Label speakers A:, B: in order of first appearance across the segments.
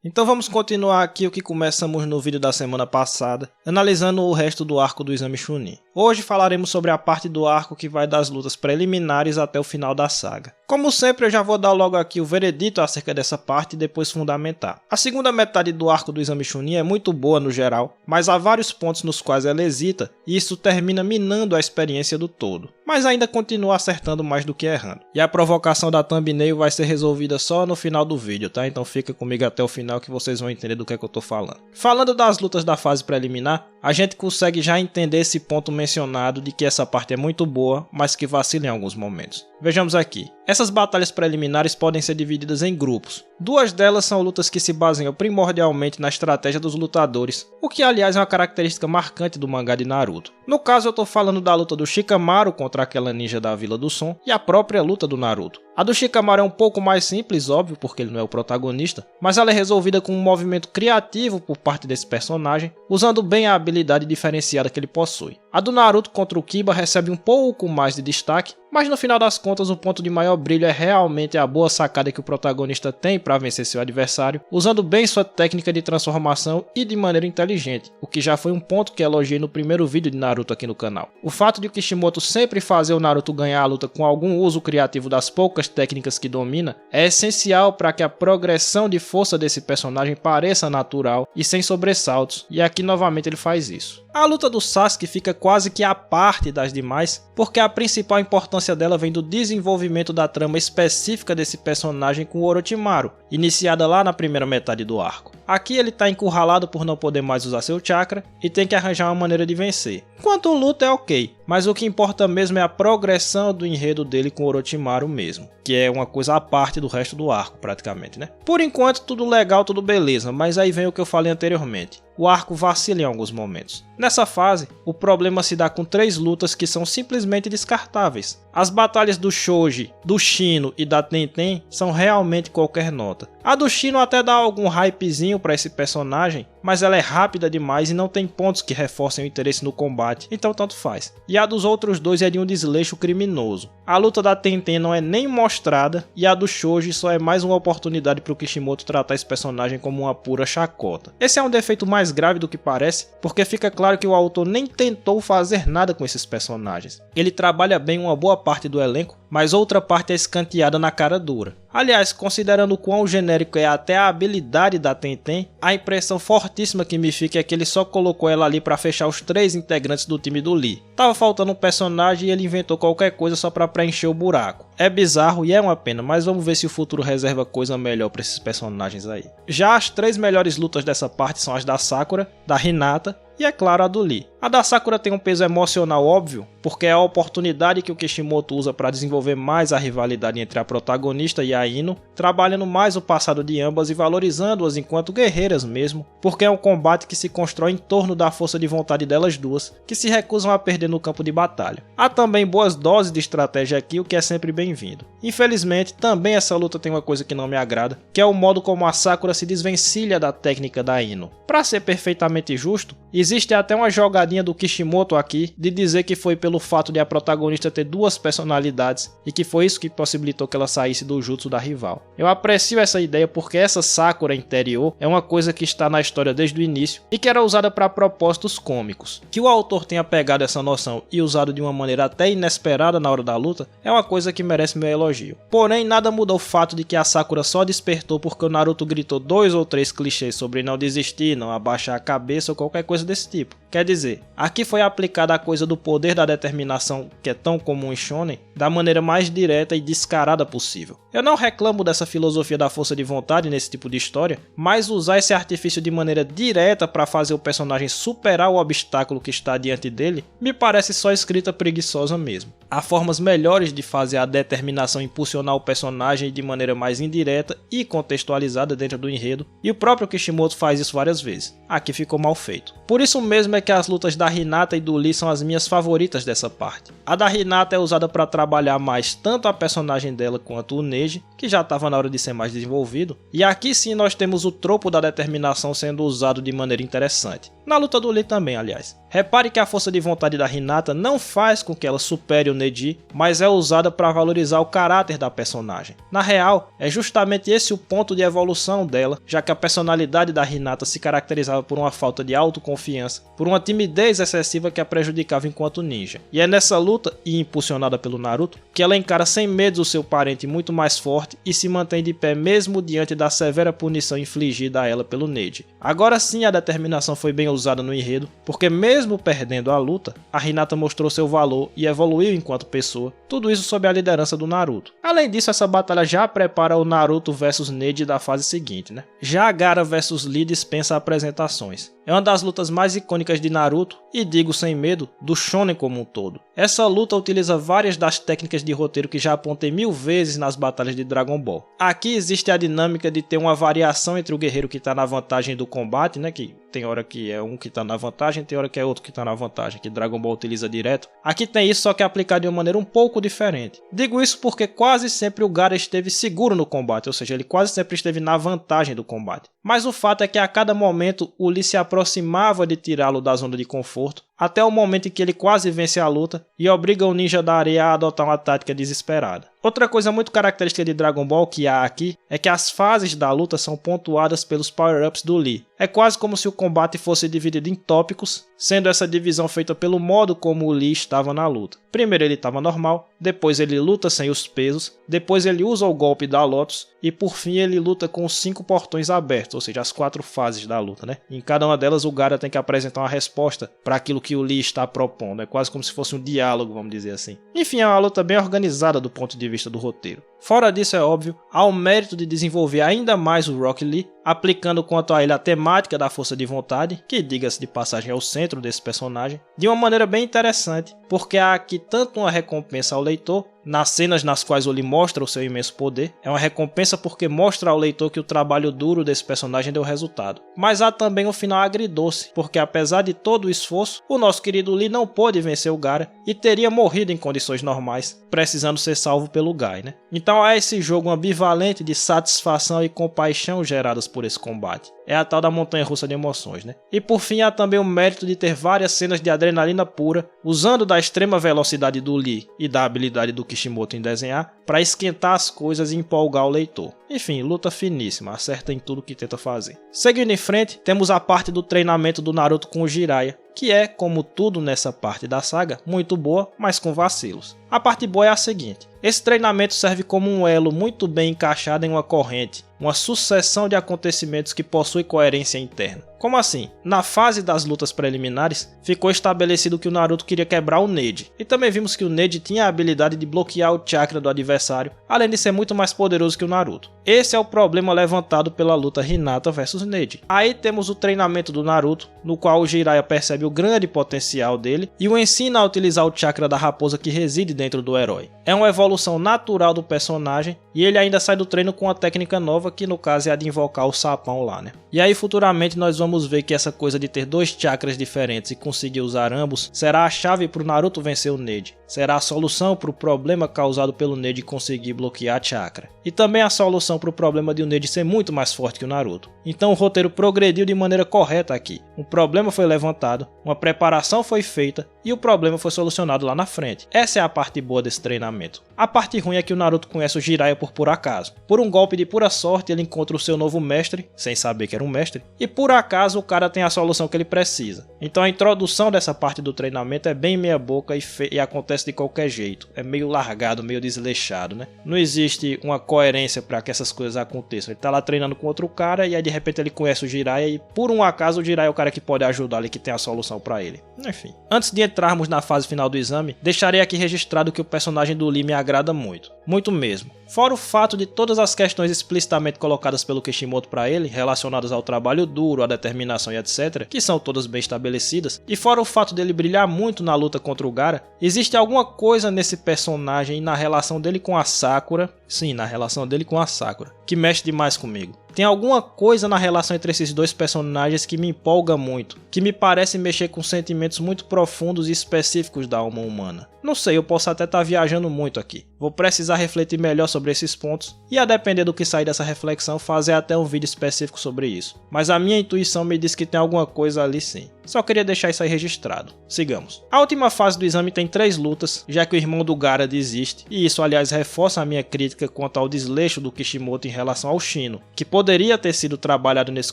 A: Então vamos continuar aqui o que começamos no vídeo da semana passada, analisando o resto do arco do Exame Chunin. Hoje falaremos sobre a parte do arco que vai das lutas preliminares até o final da saga. Como sempre, eu já vou dar logo aqui o veredito acerca dessa parte e depois fundamentar. A segunda metade do arco do Exame Chunin é muito boa no geral, mas há vários pontos nos quais ela hesita e isso termina minando a experiência do todo. Mas ainda continua acertando mais do que errando. E a provocação da thumbnail vai ser resolvida só no final do vídeo, tá? Então fica comigo até o final que vocês vão entender do que é que eu tô falando. Falando das lutas da fase preliminar, a gente consegue já entender esse ponto mencionado de que essa parte é muito boa, mas que vacila em alguns momentos. Vejamos aqui. Essas batalhas preliminares podem ser divididas em grupos. Duas delas são lutas que se baseiam primordialmente na estratégia dos lutadores, o que aliás é uma característica marcante do mangá de Naruto. No caso eu estou falando da luta do Shikamaru contra aquela ninja da Vila do Som e a própria luta do Naruto. A do Shikamaru é um pouco mais simples, óbvio, porque ele não é o protagonista, mas ela é resolvida com um movimento criativo por parte desse personagem, usando bem a habilidade diferenciada que ele possui. A do Naruto contra o Kiba recebe um pouco mais de destaque, mas no final das contas o ponto de maior brilho é realmente a boa sacada que o protagonista tem para vencer seu adversário, usando bem sua técnica de transformação e de maneira inteligente, o que já foi um ponto que elogiei no primeiro vídeo de Naruto aqui no canal. O fato de o Kishimoto sempre fazer o Naruto ganhar a luta com algum uso criativo das poucas técnicas que domina é essencial para que a progressão de força desse personagem pareça natural e sem sobressaltos, e aqui novamente ele faz isso. A luta do Sasuke fica quase que à parte das demais, porque a principal importância dela vem do desenvolvimento da trama específica desse personagem com o Orochimaru, iniciada lá na primeira metade do arco. Aqui ele está encurralado por não poder mais usar seu chakra e tem que arranjar uma maneira de vencer. Enquanto luta é ok, mas o que importa mesmo é a progressão do enredo dele com o Orochimaru mesmo, que é uma coisa à parte do resto do arco praticamente, né? Por enquanto tudo legal, tudo beleza, mas aí vem o que eu falei anteriormente. O arco vacila em alguns momentos. Nessa fase, o problema se dá com 3 lutas que são simplesmente descartáveis. As batalhas do Shoji, do Shino e da Tenten são realmente qualquer nota. A do Shino até dá algum hypezinho para esse personagem, mas ela é rápida demais e não tem pontos que reforcem o interesse no combate, então tanto faz. E a dos outros dois é de um desleixo criminoso. A luta da Tenten não é nem mostrada e a do Shoji só é mais uma oportunidade para o Kishimoto tratar esse personagem como uma pura chacota. Esse é um defeito mais grave do que parece, porque fica claro que o autor nem tentou fazer nada com esses personagens. Ele trabalha bem uma boa parte do elenco, mas outra parte é escanteada na cara dura. Aliás, considerando o quão genérico é até a habilidade da Tenten, a impressão fortíssima que me fica é que ele só colocou ela ali para fechar os 3 integrantes do time do Lee. Tava faltando um personagem e ele inventou qualquer coisa só para preencher o buraco. É bizarro e é uma pena, mas vamos ver se o futuro reserva coisa melhor para esses personagens aí. Já as 3 melhores lutas dessa parte são as da Sakura, da Hinata e, é claro, a do Lee. A da Sakura tem um peso emocional óbvio, porque é a oportunidade que o Kishimoto usa para desenvolver mais a rivalidade entre a protagonista e a Ino, trabalhando mais o passado de ambas e valorizando-as enquanto guerreiras mesmo, porque é um combate que se constrói em torno da força de vontade delas duas, que se recusam a perder no campo de batalha. Há também boas doses de estratégia aqui, o que é sempre bem-vindo. Infelizmente, também essa luta tem uma coisa que não me agrada, que é o modo como a Sakura se desvencilha da técnica da Ino. Para ser perfeitamente justo, existe até uma jogadinha do Kishimoto aqui de dizer que foi pelo fato de a protagonista ter 2 personalidades e que foi isso que possibilitou que ela saísse do jutsu da rival. Eu aprecio essa ideia porque essa Sakura interior é uma coisa que está na história desde o início e que era usada para propósitos cômicos. Que o autor tenha pegado essa noção e usado de uma maneira até inesperada na hora da luta é uma coisa que merece meu elogio. Porém, nada muda o fato de que a Sakura só despertou porque o Naruto gritou 2 ou 3 clichês sobre não desistir, não abaixar a cabeça ou qualquer coisa desse tipo. Quer dizer, aqui foi aplicada a coisa do poder da determinação, que é tão comum em shonen, da maneira mais direta e descarada possível. Eu não reclamo dessa filosofia da força de vontade nesse tipo de história, mas usar esse artifício de maneira direta para fazer o personagem superar o obstáculo que está diante dele, me parece só escrita preguiçosa mesmo. Há formas melhores de fazer a determinação impulsionar o personagem de maneira mais indireta e contextualizada dentro do enredo, e o próprio Kishimoto faz isso várias vezes. Aqui ficou mal feito. Por isso mesmo é que as lutas da Hinata e do Lee são as minhas favoritas dessa parte. A da Hinata é usada para trabalhar mais tanto a personagem dela quanto o Neji, que já estava na hora de ser mais desenvolvido, e aqui sim nós temos o tropo da determinação sendo usado de maneira interessante. Na luta do Lee também, aliás. Repare que a força de vontade da Hinata não faz com que ela supere o Neji, mas é usada para valorizar o caráter da personagem. Na real, é justamente esse o ponto de evolução dela, já que a personalidade da Hinata se caracterizava por uma falta de autoconfiança, por uma timidez excessiva que a prejudicava enquanto ninja. E é nessa luta, e impulsionada pelo Naruto, que ela encara sem medos o seu parente muito mais forte e se mantém de pé mesmo diante da severa punição infligida a ela pelo Neji. Agora sim a determinação foi bem usada no enredo, porque mesmo perdendo a luta, a Hinata mostrou seu valor e evoluiu enquanto pessoa, tudo isso sob a liderança do Naruto. Além disso, essa batalha já prepara o Naruto vs Neji da fase seguinte, né? Já Gaara vs Lee dispensa apresentações. É uma das lutas mais icônicas de Naruto e, digo sem medo, do shonen como um todo. Essa luta utiliza várias das técnicas de roteiro que já apontei 1000 vezes nas batalhas de Dragon Ball. Aqui existe a dinâmica de ter uma variação entre o guerreiro que está na vantagem do combate, né, que tem hora que é um que está na vantagem, tem hora que é outro que está na vantagem, que Dragon Ball utiliza direto. Aqui tem isso, só que é aplicado de uma maneira um pouco diferente. Digo isso porque quase sempre o Gaara esteve seguro no combate, ou seja, ele quase sempre esteve na vantagem do combate. Mas o fato é que a cada momento o Lee se aproximava de tirá-lo da zona de conforto, até o momento em que ele quase vence a luta e obriga o ninja da areia a adotar uma tática desesperada. Outra coisa muito característica de Dragon Ball que há aqui é que as fases da luta são pontuadas pelos power-ups do Lee. É quase como se o combate fosse dividido em tópicos, sendo essa divisão feita pelo modo como o Lee estava na luta. Primeiro ele estava normal, depois ele luta sem os pesos, depois ele usa o golpe da Lotus e por fim ele luta com os 5 portões abertos, ou seja, as 4 fases da luta, né? Em cada uma delas o Gaara tem que apresentar uma resposta para aquilo que o Lee está propondo, é quase como se fosse um diálogo, vamos dizer assim. Enfim, é uma luta bem organizada do ponto de vista do roteiro. Fora disso, é óbvio, há o mérito de desenvolver ainda mais o Rock Lee, aplicando quanto a ele a temática da força de vontade, que diga-se de passagem é o centro desse personagem, de uma maneira bem interessante, porque há aqui tanto uma recompensa ao leitor, nas cenas nas quais o Lee mostra o seu imenso poder, é uma recompensa porque mostra ao leitor que o trabalho duro desse personagem deu resultado. Mas há também um final agridoce, porque apesar de todo o esforço, o nosso querido Lee não pôde vencer o Gaara e teria morrido em condições normais, precisando ser salvo pelo Guy, né? Então há esse jogo ambivalente de satisfação e compaixão geradas por esse combate. É a tal da montanha-russa de emoções, né? E por fim há também o mérito de ter várias cenas de adrenalina pura, usando da extrema velocidade do Lee e da habilidade do Kishimoto em desenhar, para esquentar as coisas e empolgar o leitor. Enfim, luta finíssima, acerta em tudo que tenta fazer. Seguindo em frente, temos a parte do treinamento do Naruto com o Jiraiya, que é, como tudo nessa parte da saga, muito boa, mas com vacilos. A parte boa é a seguinte: esse treinamento serve como um elo muito bem encaixado em uma corrente, uma sucessão de acontecimentos que possui coerência interna. Como assim? Na fase das lutas preliminares, ficou estabelecido que o Naruto queria quebrar o Neji, e também vimos que o Neji tinha a habilidade de bloquear o chakra do adversário, além de ser muito mais poderoso que o Naruto. Esse é o problema levantado pela luta Hinata vs Neji. Aí temos o treinamento do Naruto, no qual o Jiraiya percebe o grande potencial dele e o ensina a utilizar o chakra da raposa que reside dentro do herói. É uma evolução natural do personagem e ele ainda sai do treino com uma técnica nova, que no caso é a de invocar o sapão lá, né? E aí futuramente nós vamos ver que essa coisa de ter 2 chakras diferentes e conseguir usar ambos será a chave para o Naruto vencer o Neji. Será a solução para o problema causado pelo Neji conseguir bloquear a chakra. E também a solução para o problema de o Neji ser muito mais forte que o Naruto. Então o roteiro progrediu de maneira correta aqui. Um problema foi levantado, uma preparação foi feita e o problema foi solucionado lá na frente. Essa é a parte boa desse treinamento. A parte ruim é que o Naruto conhece o Jiraiya por acaso. Por um golpe de pura sorte ele encontra o seu novo mestre, sem saber que era um mestre, e por acaso o cara tem a solução que ele precisa. Então a introdução dessa parte do treinamento é bem meia boca e acontece de qualquer jeito. É meio largado, meio desleixado, né? Não existe uma coerência para que essas coisas aconteçam. Ele tá lá treinando com outro cara e aí de repente ele conhece o Jiraiya e por um acaso o Jiraiya é o cara que pode ajudar ali, que tem a solução para ele. Enfim. Antes de entrarmos na fase final do exame, deixarei aqui registrado que o personagem do Lee me agrada muito. Muito mesmo. Fora o fato de todas as questões explicitamente colocadas pelo Kishimoto para ele, relacionadas ao trabalho duro, à determinação e etc, que são todas bem estabelecidas, e fora o fato dele brilhar muito na luta contra o Gaara, existe alguma coisa nesse personagem e na relação dele com a Sakura, Sim, na relação dele com a Sakura, que mexe demais comigo. Tem alguma coisa na relação entre esses dois personagens que me empolga muito, que me parece mexer com sentimentos muito profundos e específicos da alma humana. Não sei, eu posso até estar viajando muito aqui. Vou precisar refletir melhor sobre esses pontos e, a depender do que sair dessa reflexão, fazer até um vídeo específico sobre isso. Mas a minha intuição me diz que tem alguma coisa ali sim. Só queria deixar isso aí registrado. Sigamos. A última fase do exame tem 3 lutas, já que o irmão do Gaara desiste, e isso aliás reforça a minha crítica quanto ao desleixo do Kishimoto em relação ao Shino, que poderia ter sido trabalhado nesse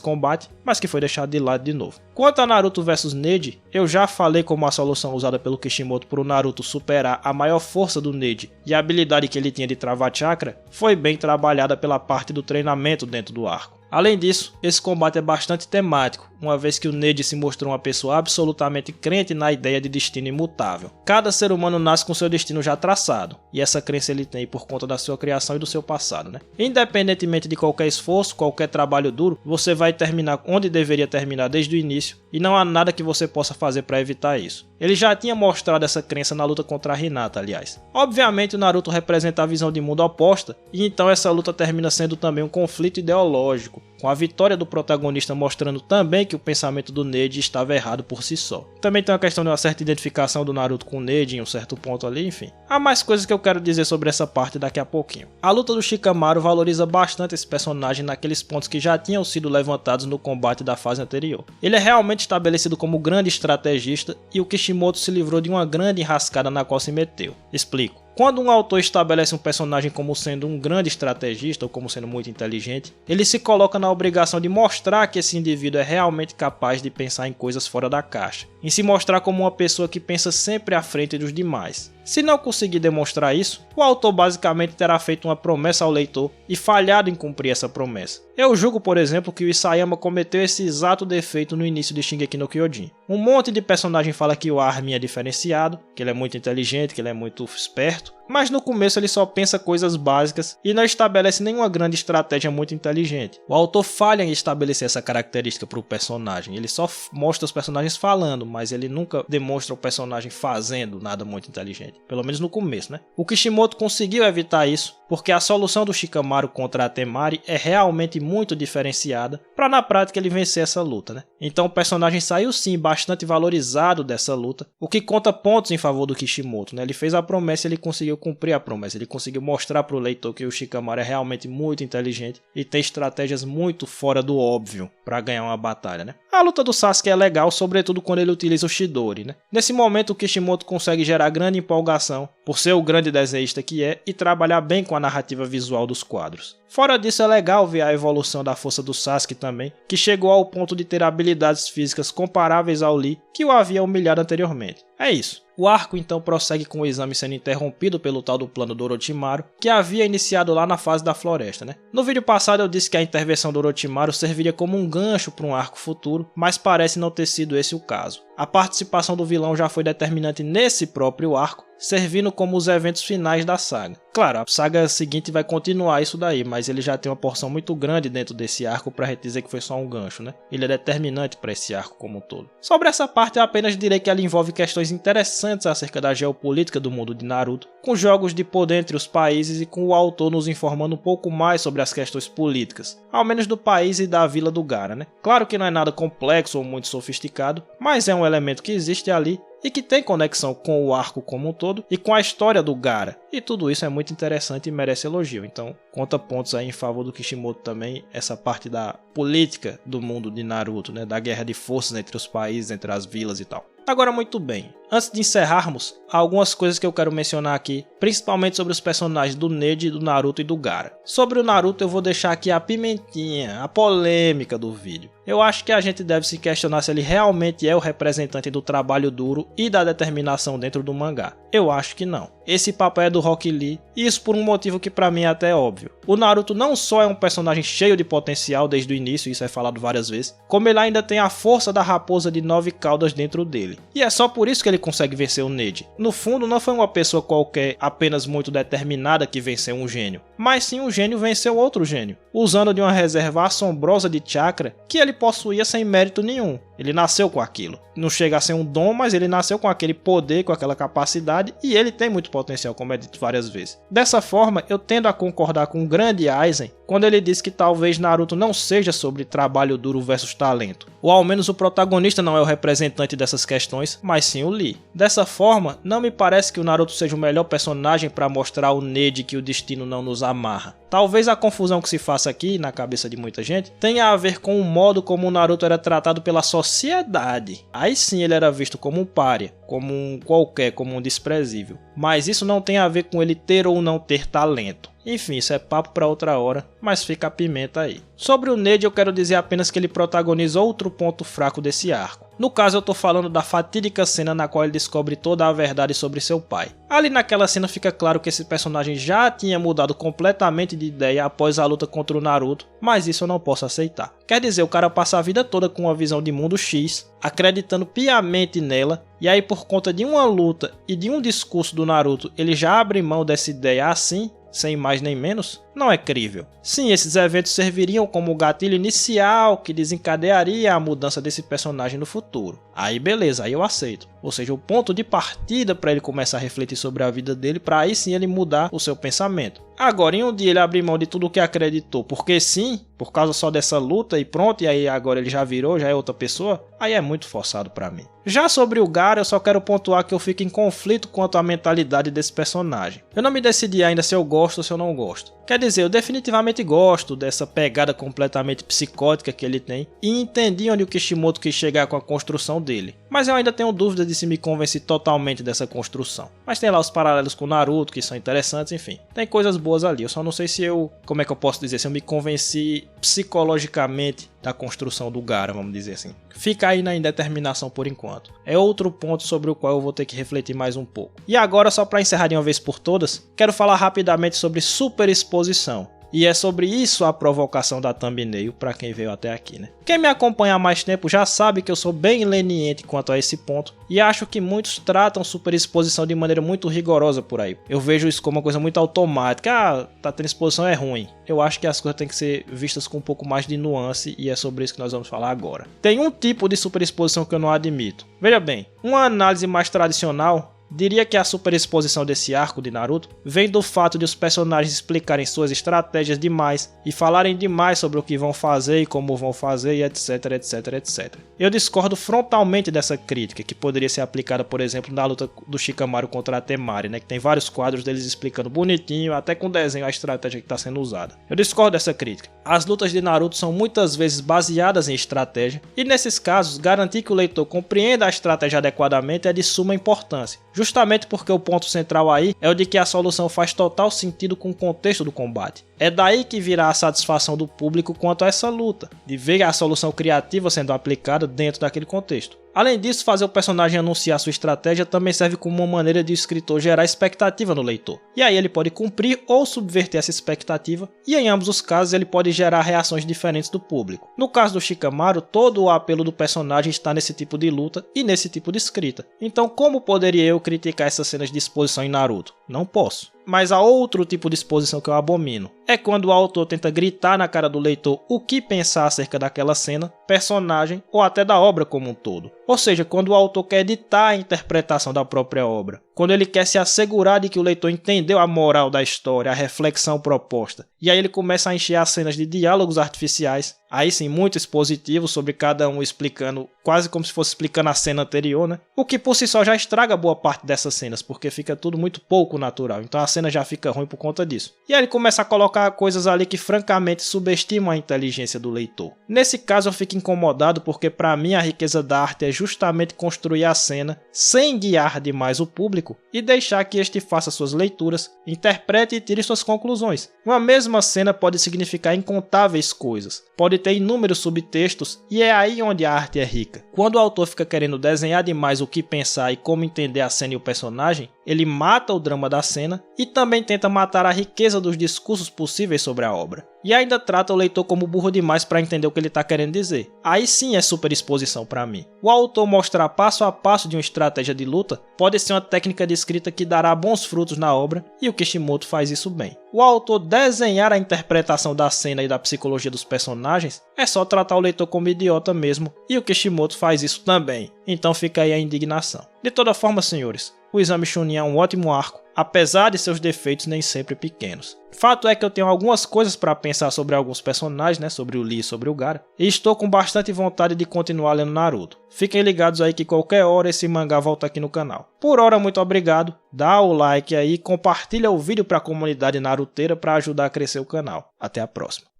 A: combate, mas que foi deixado de lado de novo. Quanto a Naruto vs Neji, eu já falei como a solução usada pelo Kishimoto para o Naruto superar a maior força do Neji e a habilidade que ele tinha de travar chakra foi bem trabalhada pela parte do treinamento dentro do arco. Além disso, esse combate é bastante temático, uma vez que o Neji se mostrou uma pessoa absolutamente crente na ideia de destino imutável. Cada ser humano nasce com seu destino já traçado, e essa crença ele tem por conta da sua criação e do seu passado, né? Independentemente de qualquer esforço, qualquer trabalho duro, você vai terminar onde deveria terminar desde o início, e não há nada que você possa fazer para evitar isso. Ele já tinha mostrado essa crença na luta contra a Hinata, aliás. Obviamente o Naruto representa a visão de mundo oposta, e então essa luta termina sendo também um conflito ideológico, com a vitória do protagonista mostrando também que o pensamento do Neji estava errado por si só. Também tem uma questão de uma certa identificação do Naruto com o Neji em um certo ponto ali, enfim. Há mais coisas que eu quero dizer sobre essa parte daqui a pouquinho. A luta do Shikamaru valoriza bastante esse personagem naqueles pontos que já tinham sido levantados no combate da fase anterior. Ele é realmente estabelecido como grande estrategista e o Kishimoto se livrou de uma grande enrascada na qual se meteu. Explico. Quando um autor estabelece um personagem como sendo um grande estrategista ou como sendo muito inteligente, ele se coloca na obrigação de mostrar que esse indivíduo é realmente capaz de pensar em coisas fora da caixa, em se mostrar como uma pessoa que pensa sempre à frente dos demais. Se não conseguir demonstrar isso, o autor basicamente terá feito uma promessa ao leitor e falhado em cumprir essa promessa. Eu julgo, por exemplo, que o Isayama cometeu esse exato defeito no início de Shingeki no Kyojin. Um monte de personagem fala que o Armin é diferenciado, que ele é muito inteligente, que ele é muito esperto, mas no começo ele só pensa coisas básicas e não estabelece nenhuma grande estratégia muito inteligente. O autor falha em estabelecer essa característica para o personagem, ele só mostra os personagens falando, mas ele nunca demonstra o personagem fazendo nada muito inteligente, pelo menos no começo, né? O Kishimoto conseguiu evitar isso, porque a solução do Shikamaru contra a Temari é realmente muito diferenciada para na prática ele vencer essa luta, né? Então o personagem saiu sim bastante valorizado dessa luta, o que conta pontos em favor do Kishimoto, né? Ele fez a promessa e ele conseguiu cumprir a promessa, ele conseguiu mostrar para o leitor que o Shikamaru é realmente muito inteligente e tem estratégias muito fora do óbvio para ganhar uma batalha, né? A luta do Sasuke é legal, sobretudo quando ele utiliza o Chidori, né? Nesse momento o Kishimoto consegue gerar grande empolgação, por ser o grande desenhista que é, e trabalhar bem com a narrativa visual dos quadros. Fora disso, é legal ver a evolução da força do Sasuke também, que chegou ao ponto de ter habilidades físicas comparáveis ao Lee, que o havia humilhado anteriormente. É isso. O arco então prossegue com o exame sendo interrompido pelo tal do plano do Orochimaru, que havia iniciado lá na fase da floresta, né? No vídeo passado eu disse que a intervenção do Orochimaru serviria como um gancho para um arco futuro, mas parece não ter sido esse o caso. A participação do vilão já foi determinante nesse próprio arco, servindo como os eventos finais da saga. Claro, a saga seguinte vai continuar isso daí, mas ele já tem uma porção muito grande dentro desse arco para dizer que foi só um gancho, né? Ele é determinante para esse arco como um todo. Sobre essa parte eu apenas direi que ela envolve questões interessantes acerca da geopolítica do mundo de Naruto, com jogos de poder entre os países e com o autor nos informando um pouco mais sobre as questões políticas, ao menos do país e da vila do Gaara, né? Claro que não é nada complexo ou muito sofisticado, mas é um elemento que existe ali e que tem conexão com o arco como um todo e com a história do Gaara. E tudo isso é muito interessante e merece elogio. Então, conta pontos aí em favor do Kishimoto também, essa parte da política do mundo de Naruto, né? Da guerra de forças entre os países, entre as vilas e tal. Agora, muito bem, antes de encerrarmos, há algumas coisas que eu quero mencionar aqui, principalmente sobre os personagens do Neji, do Naruto e do Gaara. Sobre o Naruto eu vou deixar aqui a pimentinha, a polêmica do vídeo. Eu acho que a gente deve se questionar se ele realmente é o representante do trabalho duro e da determinação dentro do mangá. Eu acho que não. Esse papel é do Rock Lee, e isso por um motivo que pra mim é até óbvio. O Naruto não só é um personagem cheio de potencial desde o início, isso é falado várias vezes, como ele ainda tem a força da raposa de 9 caudas dentro dele. E é só por isso que ele consegue vencer o Neji. No fundo, não foi uma pessoa qualquer apenas muito determinada que venceu um gênio, mas sim um gênio venceu outro gênio, usando de uma reserva assombrosa de chakra que ele possuía sem mérito nenhum. Ele nasceu com aquilo. Não chega a ser um dom, mas ele nasceu com aquele poder, com aquela capacidade, e ele tem muito potencial, como é dito várias vezes. Dessa forma, eu tendo a concordar com o grande Aizen quando ele diz que talvez Naruto não seja sobre trabalho duro versus talento, ou ao menos o protagonista não é o representante dessas questões, mas sim o Lee. Dessa forma, não me parece que o Naruto seja o melhor personagem para mostrar ao Neji que o destino não nos amarra. Talvez a confusão que se faça aqui, na cabeça de muita gente, tenha a ver com o modo como o Naruto era tratado pela sociedade. Aí sim ele era visto como um pária, como um qualquer, como um desprezível. Mas isso não tem a ver com ele ter ou não ter talento. Enfim, isso é papo para outra hora, mas fica a pimenta aí. Sobre o Neji eu quero dizer apenas que ele protagoniza outro ponto fraco desse arco. No caso eu tô falando da fatídica cena na qual ele descobre toda a verdade sobre seu pai. Ali naquela cena fica claro que esse personagem já tinha mudado completamente de ideia após a luta contra o Naruto, mas isso eu não posso aceitar. Quer dizer, o cara passa a vida toda com uma visão de mundo X, acreditando piamente nela, e aí por conta de uma luta e de um discurso do Naruto ele já abre mão dessa ideia assim, sem mais nem menos? Não é crível. Sim, esses eventos serviriam como gatilho inicial que desencadearia a mudança desse personagem no futuro. Aí beleza, aí eu aceito. Ou seja, o ponto de partida para ele começar a refletir sobre a vida dele, para aí sim ele mudar o seu pensamento. Agora, em um dia ele abrir mão de tudo o que acreditou, porque sim, por causa só dessa luta e pronto, e aí agora ele já virou, já é outra pessoa, aí é muito forçado para mim. Já sobre o Gaara, eu só quero pontuar que eu fico em conflito quanto à mentalidade desse personagem. Eu não me decidi ainda se eu gosto ou se eu não gosto. Quer dizer, eu definitivamente gosto dessa pegada completamente psicótica que ele tem e entendi onde o Kishimoto quis chegar com a construção dele. Mas eu ainda tenho dúvidas de se me convenci totalmente dessa construção. Mas tem lá os paralelos com o Naruto que são interessantes, enfim. Tem coisas boas ali, eu só não sei se eu, como é que eu posso dizer, se eu me convenci psicologicamente da construção do Gaara, vamos dizer assim. Fica aí na indeterminação por enquanto. É outro ponto sobre o qual eu vou ter que refletir mais um pouco. E agora, só para encerrar de uma vez por todas, quero falar rapidamente sobre superexposição. E é sobre isso a provocação da thumbnail para quem veio até aqui, né? Quem me acompanha há mais tempo já sabe que eu sou bem leniente quanto a esse ponto e acho que muitos tratam superexposição de maneira muito rigorosa por aí. Eu vejo isso como uma coisa muito automática. Ah, tá tendo exposição é ruim. Eu acho que as coisas têm que ser vistas com um pouco mais de nuance e é sobre isso que nós vamos falar agora. Tem um tipo de superexposição que eu não admito. Veja bem, uma análise mais tradicional diria que a superexposição desse arco de Naruto vem do fato de os personagens explicarem suas estratégias demais e falarem demais sobre o que vão fazer e como vão fazer e etc, etc, etc. Eu discordo frontalmente dessa crítica, que poderia ser aplicada, por exemplo, na luta do Shikamaru contra a Temari, né, que tem vários quadros deles explicando bonitinho, até com desenho, a estratégia que está sendo usada. Eu discordo dessa crítica. As lutas de Naruto são muitas vezes baseadas em estratégia, e nesses casos, garantir que o leitor compreenda a estratégia adequadamente é de suma importância. Justamente porque o ponto central aí é o de que a solução faz total sentido com o contexto do combate. É daí que virá a satisfação do público quanto a essa luta, de ver a solução criativa sendo aplicada dentro daquele contexto. Além disso, fazer o personagem anunciar sua estratégia também serve como uma maneira de o escritor gerar expectativa no leitor. E aí ele pode cumprir ou subverter essa expectativa, e em ambos os casos ele pode gerar reações diferentes do público. No caso do Shikamaru, todo o apelo do personagem está nesse tipo de luta e nesse tipo de escrita. Então como poderia eu criticar essas cenas de exposição em Naruto? Não posso. Mas há outro tipo de exposição que eu abomino. É quando o autor tenta gritar na cara do leitor o que pensar acerca daquela cena, personagem ou até da obra como um todo. Ou seja, quando o autor quer editar a interpretação da própria obra. Quando ele quer se assegurar de que o leitor entendeu a moral da história, a reflexão proposta. E aí ele começa a encher as cenas de diálogos artificiais. Aí sim, muito expositivo sobre cada um explicando, quase como se fosse explicando a cena anterior, né? O que por si só já estraga boa parte dessas cenas, porque fica tudo muito pouco natural. Então a cena já fica ruim por conta disso. E aí ele começa a colocar coisas ali que francamente subestimam a inteligência do leitor. Nesse caso eu fico incomodado porque para mim a riqueza da arte é justamente construir a cena sem guiar demais o público e deixar que este faça suas leituras, interprete e tire suas conclusões. Uma mesma cena pode significar incontáveis coisas, pode ter inúmeros subtextos e é aí onde a arte é rica. Quando o autor fica querendo desenhar demais o que pensar e como entender a cena e o personagem, ele mata o drama da cena e também tenta matar a riqueza dos discursos possíveis sobre a obra. e ainda trata o leitor como burro demais para entender o que ele está querendo dizer. Aí sim é super exposição para mim. O autor mostrar passo a passo de uma estratégia de luta pode ser uma técnica de escrita que dará bons frutos na obra, e o Kishimoto faz isso bem. O autor desenhar a interpretação da cena e da psicologia dos personagens é só tratar o leitor como idiota mesmo, e o Kishimoto faz isso também, então fica aí a indignação. De toda forma, senhores, o Exame Chunin é um ótimo arco, apesar de seus defeitos nem sempre pequenos. Fato é que eu tenho algumas coisas para pensar sobre alguns personagens, sobre o Lee e sobre o Gaara, e estou com bastante vontade de continuar lendo Naruto. Fiquem ligados aí que qualquer hora esse mangá volta aqui no canal. Por hora, muito obrigado, dá o like aí, compartilha o vídeo para a comunidade naruteira para ajudar a crescer o canal. Até a próxima.